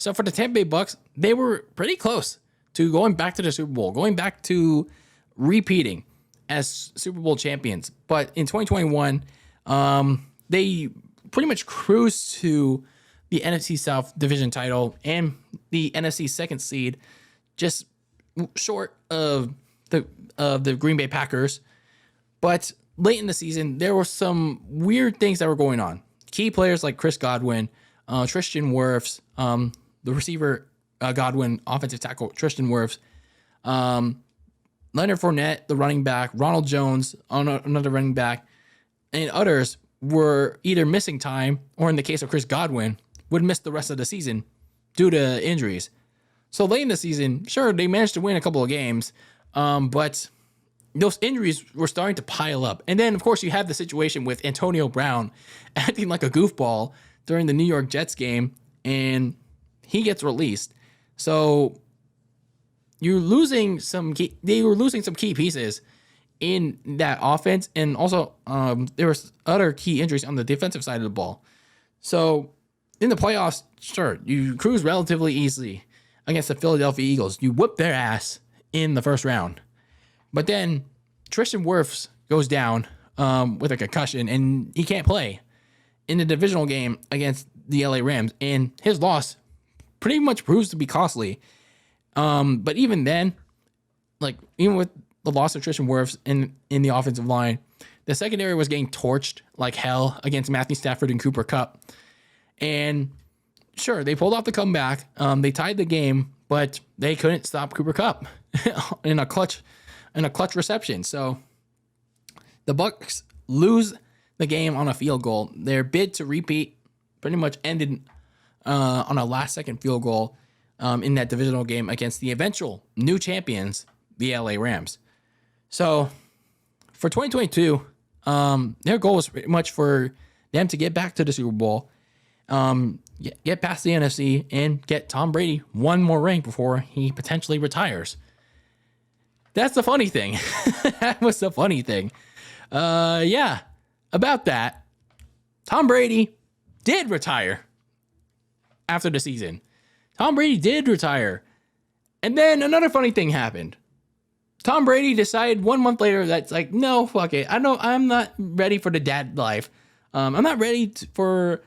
So for the Tampa Bay Bucks, they were pretty close to going back to the Super Bowl, going back to repeating as Super Bowl champions. But in 2021, they pretty much cruised to the NFC South division title and the NFC second seed, just short of the Green Bay Packers. But late in the season, there were some weird things that were going on. Key players like Chris Godwin, Tristan Wirfs, the receiver Godwin, offensive tackle Tristan Wirfs, Leonard Fournette, the running back, Ronald Jones, another running back, and others were either missing time or, in the case of Chris Godwin, would miss the rest of the season due to injuries. So late in the season, sure, they managed to win a couple of games, but those injuries were starting to pile up. And then, of course, you have the situation with Antonio Brown acting like a goofball during the New York Jets game, and he gets released. So you're losing they were losing some key pieces in that offense, and also there was other key injuries on the defensive side of the ball. So in the playoffs, sure, you cruise relatively easily against the Philadelphia Eagles. You whoop their ass in the first round. But then Tristan Wirfs goes down with a concussion, and he can't play in the divisional game against the LA Rams, and his loss pretty much proves to be costly. But even then, even with the loss of Tristan Wirfs in the offensive line, the secondary was getting torched like hell against Matthew Stafford and Cooper Kupp. And sure, they pulled off the comeback. They tied the game, but they couldn't stop Cooper Kupp in a clutch reception. So the Bucs lose the game on a field goal. Their bid to repeat pretty much ended on a last-second field goal in that divisional game against the eventual new champions, the LA Rams. So for 2022, their goal was pretty much for them to get back to the Super Bowl, get past the NFC, and get Tom Brady one more ring before he potentially retires. That's the funny thing. That was the funny thing. About that, Tom Brady did retire after the season. Tom Brady did retire. And then another funny thing happened. Tom Brady decided 1 month later that's like, no, fuck it. I'm not ready for the dad life. I'm not ready to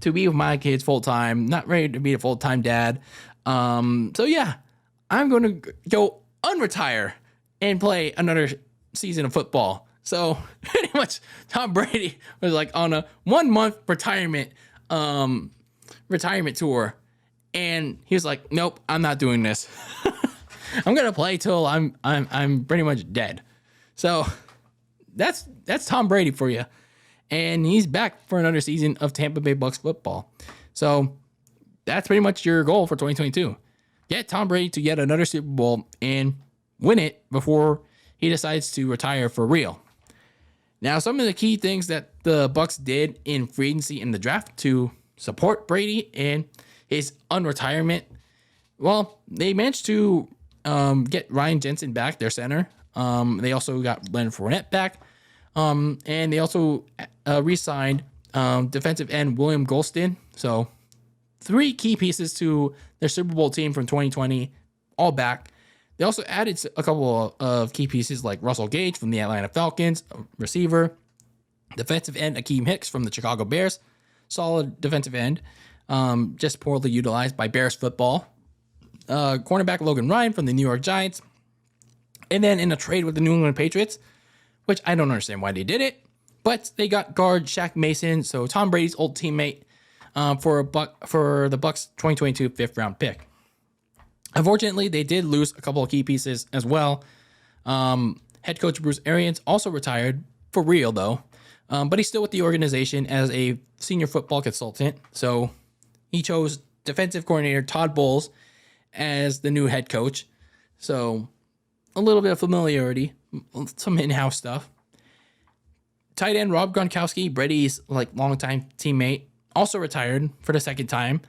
be with my kids full time. Not ready to be a full time dad. So yeah, I'm going to go unretire and play another season of football. So pretty much Tom Brady was like on a 1 month retirement tour, and he was like, nope, I'm not doing this. I'm gonna play till I'm pretty much dead. So that's Tom Brady for you, and he's back for another season of Tampa Bay Bucs football. So that's pretty much your goal for 2022. Get Tom Brady to yet another Super Bowl and win it before he decides to retire for real. Now, some of the key things that the Bucs did in free agency in the draft to support Brady and his unretirement, well, they managed to get Ryan Jensen back, their center. They also got Leonard Fournette back, and they also re-signed defensive end William Golston. So 3 key pieces to their Super Bowl team from 2020, all back. They also added a couple of key pieces like Russell Gage from the Atlanta Falcons, receiver, defensive end Akeem Hicks from the Chicago Bears, solid defensive end, just poorly utilized by Bears football. Cornerback Logan Ryan from the New York Giants. And then in a trade with the New England Patriots, which I don't understand why they did it, but they got guard Shaq Mason, so Tom Brady's old teammate, for the Bucs 2022 5th-round pick. Unfortunately, they did lose a couple of key pieces as well. Head coach Bruce Arians also retired, for real though, but he's still with the organization as a senior football consultant. So he chose defensive coordinator Todd Bowles as the new head coach. So a little bit of familiarity, some in-house stuff. Tight end Rob Gronkowski, Brady's longtime teammate, also retired for the second time.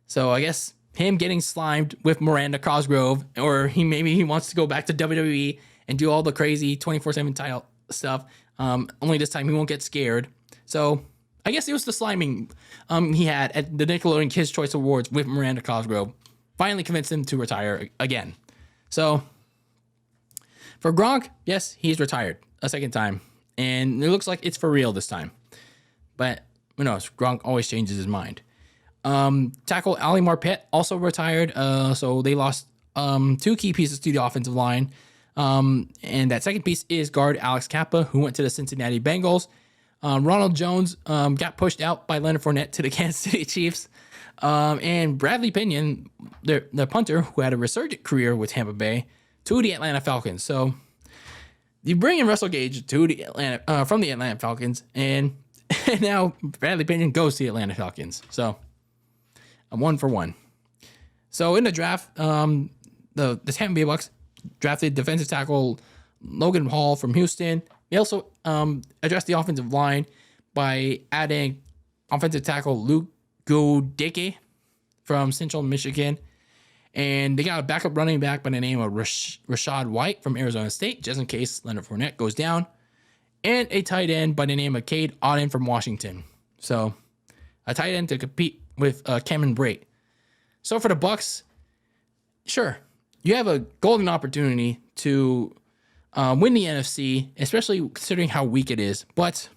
So I guess him getting slimed with Miranda Cosgrove, or maybe he wants to go back to WWE and do all the crazy 24/7 title stuff. Only this time he won't get scared. So I guess it was the sliming he had at the Nickelodeon Kids' Choice Awards with Miranda Cosgrove. Finally convinced him to retire again. So for Gronk, yes, he's retired a second time. And it looks like it's for real this time. But who knows? Gronk always changes his mind. Tackle Ali Marpet also retired. So they lost 2 key pieces to the offensive line. And that second piece is guard Alex Kappa, who went to the Cincinnati Bengals. Ronald Jones got pushed out by Leonard Fournette to the Kansas City Chiefs. And Bradley Pinion, the punter, who had a resurgent career with Tampa Bay, to the Atlanta Falcons. So you bring in Russell Gage to the from the Atlanta Falcons, and now Bradley Pinion goes to the Atlanta Falcons. So a 1-for-1. So in the draft, the Tampa Bay Bucks drafted defensive tackle Logan Hall from Houston. They also addressed the offensive line by adding offensive tackle Luke Goedeke from Central Michigan. And they got a backup running back by the name of Rashad White from Arizona State, just in case Leonard Fournette goes down. And a tight end by the name of Cade Otton from Washington. So a tight end to compete with Cameron Brate. So for the Bucks, sure, you have a golden opportunity to win the NFC, especially considering how weak it is. But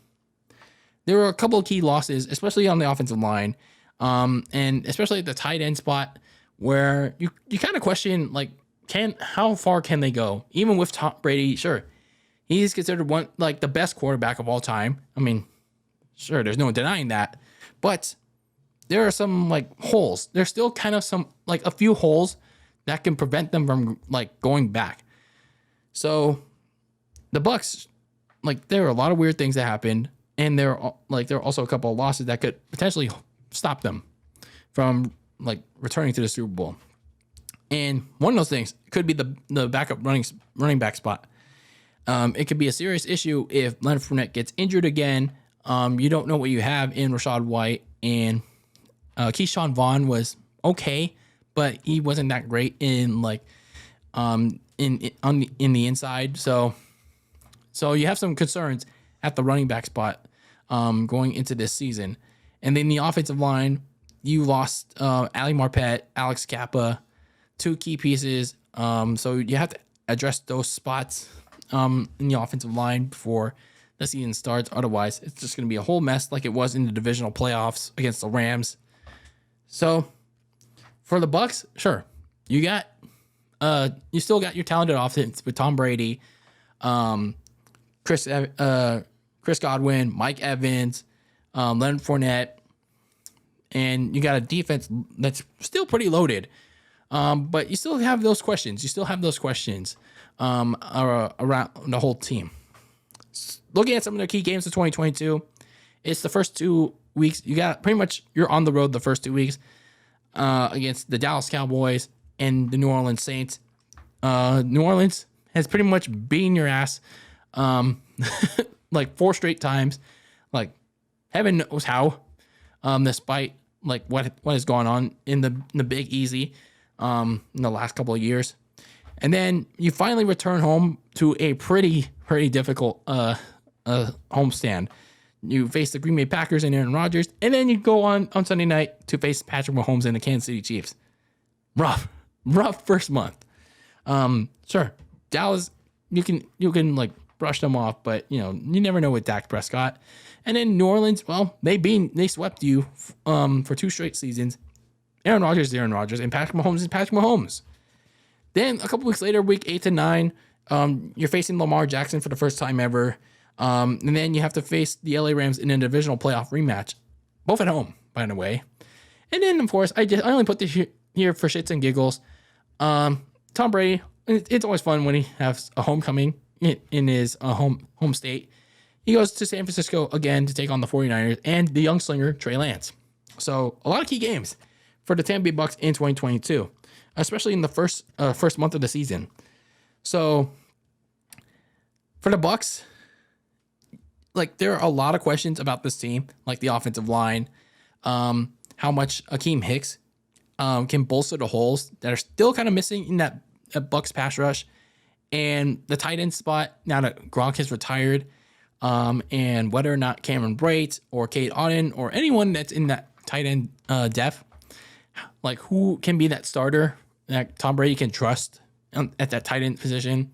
there were a couple of key losses, especially on the offensive line, and especially at the tight end spot, where you kind of question, like, how far can they go? Even with Tom Brady, sure, he's considered the best quarterback of all time. I mean, sure, there's no denying that. But there are some holes. There's still kind of some a few holes that can prevent them from going back. So the Bucks, there are a lot of weird things that happened, and there are also a couple of losses that could potentially stop them from returning to the Super Bowl. And one of those things could be the backup running back spot. It could be a serious issue if Leonard Fournette gets injured again. You don't know what you have in Rashad White, and Keyshawn Vaughn was okay, but he wasn't that great in in the inside. So you have some concerns at the running back spot going into this season. And then the offensive line, you lost Ali Marpet, Alex Kappa, 2 key pieces. So you have to address those spots in the offensive line before the season starts. Otherwise, it's just going to be a whole mess like it was in the divisional playoffs against the Rams. So for the Bucks, sure, you still got your talented offense with Tom Brady, Chris Godwin, Mike Evans, Leonard Fournette, and you got a defense that's still pretty loaded. But you still have those questions. Around the whole team. Looking at some of the key games of 2022, it's the first 2 weeks. You're on the road the first 2 weeks against the Dallas Cowboys and the New Orleans Saints. New Orleans has pretty much beaten your ass 4 straight times. Heaven knows how. Despite what has gone on in the Big Easy in the last couple of years. And then you finally return home to a pretty difficult homestand. You face the Green Bay Packers and Aaron Rodgers, and then you go on Sunday night to face Patrick Mahomes and the Kansas City Chiefs. Rough first month. Sure, Dallas, you can brush them off, but you never know with Dak Prescott. And then New Orleans, well, they swept you for 2 straight seasons. Aaron Rodgers is Aaron Rodgers, and Patrick Mahomes is Patrick Mahomes. Then a couple weeks later, week 8 to 9, you're facing Lamar Jackson for the first time ever. And then you have to face the LA Rams in a divisional playoff rematch, both at home, by the way. And then, of course, I only put this here for shits and giggles. Tom Brady, it's always fun when he has a homecoming in his home state. He goes to San Francisco again to take on the 49ers and the young slinger, Trey Lance. So a lot of key games for the Tampa Bay Bucks in 2022, especially in the first month of the season. So for the Bucks, there are a lot of questions about this team, like the offensive line, how much Akeem Hicks can bolster the holes that are still kind of missing in that Bucks pass rush, and the tight end spot now that Gronk has retired. and whether or not Cameron Brate or Kate Auden or anyone that's in that tight end depth, like who can be that starter that Tom Brady can trust at that tight end position.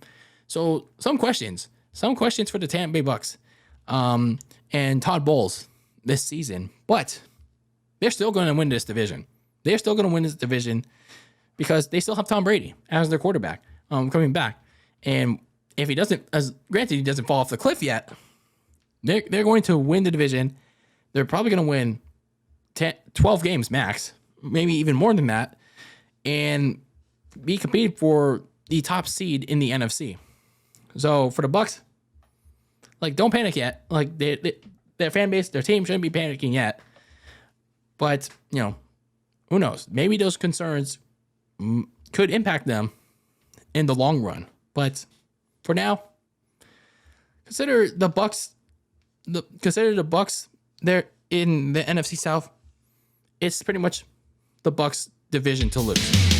So some questions for the Tampa Bay Bucks and Todd Bowles this season, but they're still going to win this division. They're still going to win this division because they still have Tom Brady as their quarterback coming back. And if he doesn't, granted he doesn't fall off the cliff yet, they're going to win the division. They're probably going to win 12 games max, maybe even more than that, and be competing for the top seed in the NFC. So for the Bucks, like, don't panic yet. Like, their fan base, their team shouldn't be panicking yet. But, who knows? Maybe those concerns could impact them in the long run. But for now, consider the Bucks. They're in the NFC South. It's pretty much the Bucks' division to lose.